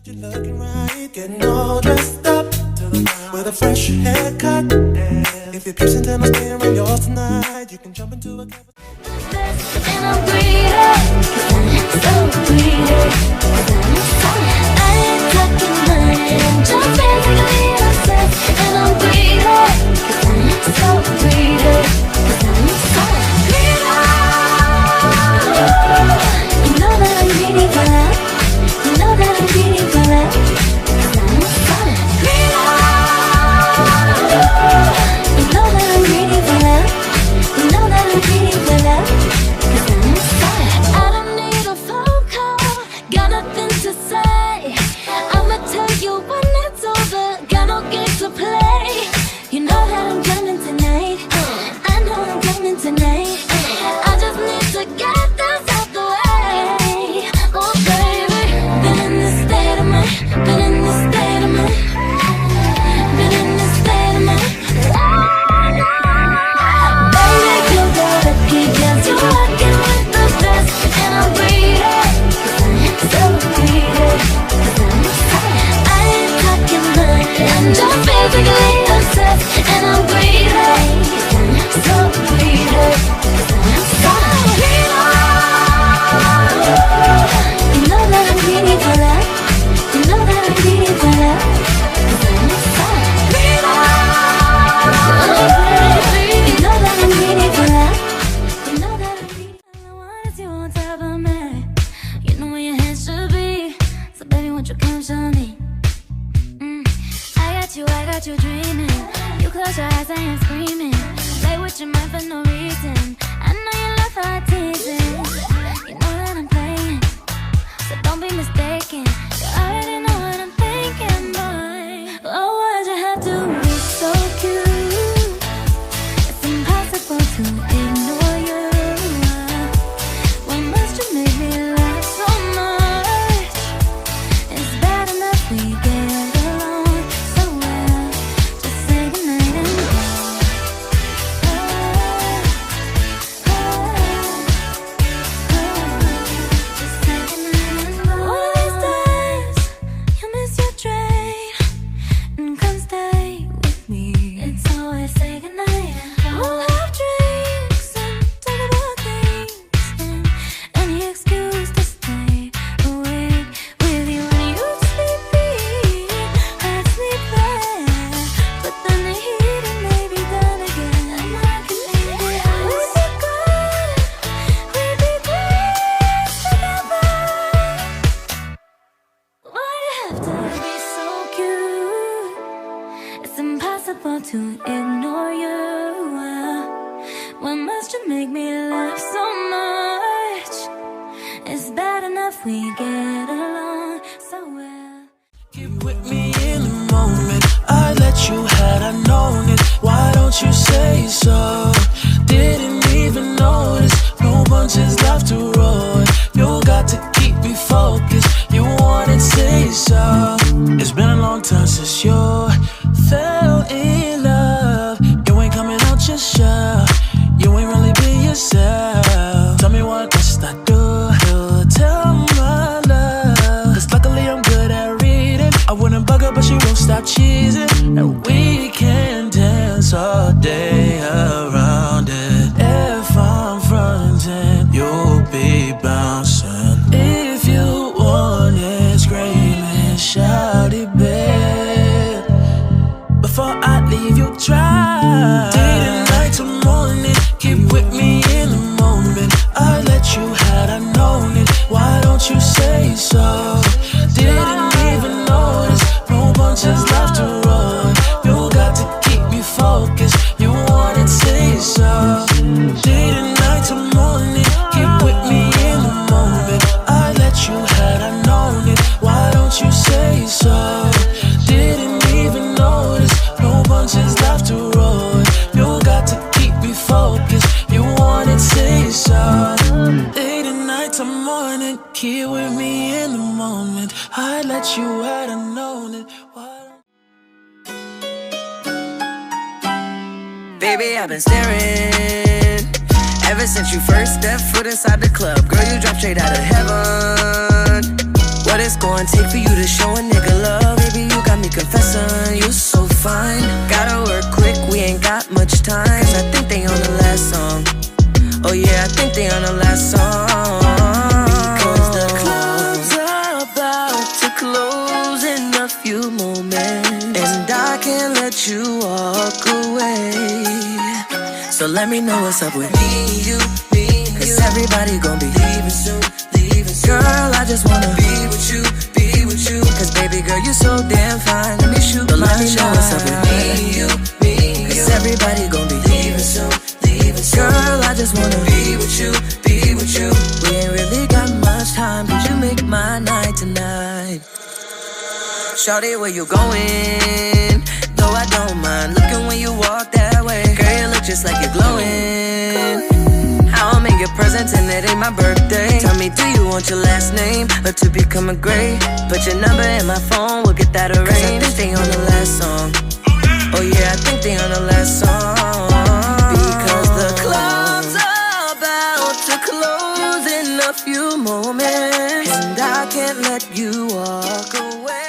Looking right, getting all dressed up with a fresh haircut. If you're piercing down, I'm staying around yours tonight. You can jump into a and I'm greedy, so greedy. I ain't talking money, I'm just basically obsessed. And I'm greedy, so greedy. You know that I'm greedy for love. You know that I'm greedy for love. You know that I'm greedy for love. You know that I'm greedy for love. I don't need a phone call, got nothing to say. I'ma tell you when it's over, got no game to play. You know that I'm coming tonight. I know I'm coming tonight. I just need to get this out the way. Oh baby, been in this state of mind, been in this state of mind, been in this state of mind. Baby, you got a key, 'cause you're rocking with the best. And I'm greedy, so greedy. I ain't talking money, I'm just basically obsessed. And I'm greedy, so greedy. You know that I'm greedy for love. You know that I'm greedy for love. You know that I'm greedy for love. You know that I'm greedy. All I want is you on top of me. You know where your hands should be. So baby, won't you come show me? I got you dreaming. You close your eyes, I am screaming. Play with your mind for no reason. I know you love how I tease it. You know that I'm playing, so don't be mistaken. You already know what I'm thinking, boy. Oh, why'd you have to be so cute? It's impossible to ignore you. Why must you make me laugh so much? It's bad enough we get along so well. Just say goodnight and go. Just say goodnight and go. One of these days, you'll miss your train and come stay with me. It's always say goodnight and go. We'll have drinks and talk about things and any excuse to stay awake with you. When you sleepy, I'd sleep there, but then the heating may be done again. And I can leave it. We'd be good, we'd be blessed together. Why you have to be so cute? It's impossible to ignore you. Why must you make me laugh so much? It's bad enough we get along so well. Get with me in the moment. I'd let you had I known it. Why don't you say so? Didn't even notice. No bunches left to roll. You got to keep me focused. You wanted say so. It's been a long time since you fell in love. You ain't coming out your shell. You ain't really be yourself. Tell me what must I do to tell my love? 'Cause luckily I'm good at reading. I wouldn't bug her, but she won't stop cheesing. And we can dance all day around it. If I'm fronting, you'll be bouncing. If you want it, screaming, shout it, babe. Before I leave, you try. Day to night to morning, keep with me in the moment. I'd let you had I known it. Why don't you say so? Didn't even notice. No bunches left to roll. You got to keep me focused. You wanted say so. Day to night to morning, keep with me in the moment. I'd let you had I known it. Why don't you say so? Didn't even notice. No bunches left to roll. You got to keep me focused. You wanted say so. Day to night to morning, keep with me in the moment. I'd let you had I known it. Why don't Baby, I've been staring Ever since you first stepped foot inside the club, girl, you dropped straight out of heaven. What what it's gonna take for you to show a nigga love. Baby, you got me confessing, you so fine. Gotta work quick, we ain't got much time. Cause I think they on the last song. Oh yeah, I think they on the last song. Because the club's about to close in a few moments, and I can't let you walk away. So let me know what's up with me and you, cause everybody gon' be leaving soon. Girl, I just wanna be with you, cause baby girl, you so damn fine. Let me shoot my shot. Let me know what's up with me and you, cause everybody gon' be leaving soon. Girl, I just wanna be with you. We ain't really got much time, could you make my night tonight? Shawty, where you going? Though I don't mind looking when you walk that way. Girl, you look just like you're glowing. I'll make your presents and it ain't my birthday. Tell me, do you want your last name or to become a great? Put your number in my phone, we'll get that arranged. Cause I think they on the last song. Oh yeah, I think they on the last song. Because the club's about to close in a few moments, and I can't let you walk away.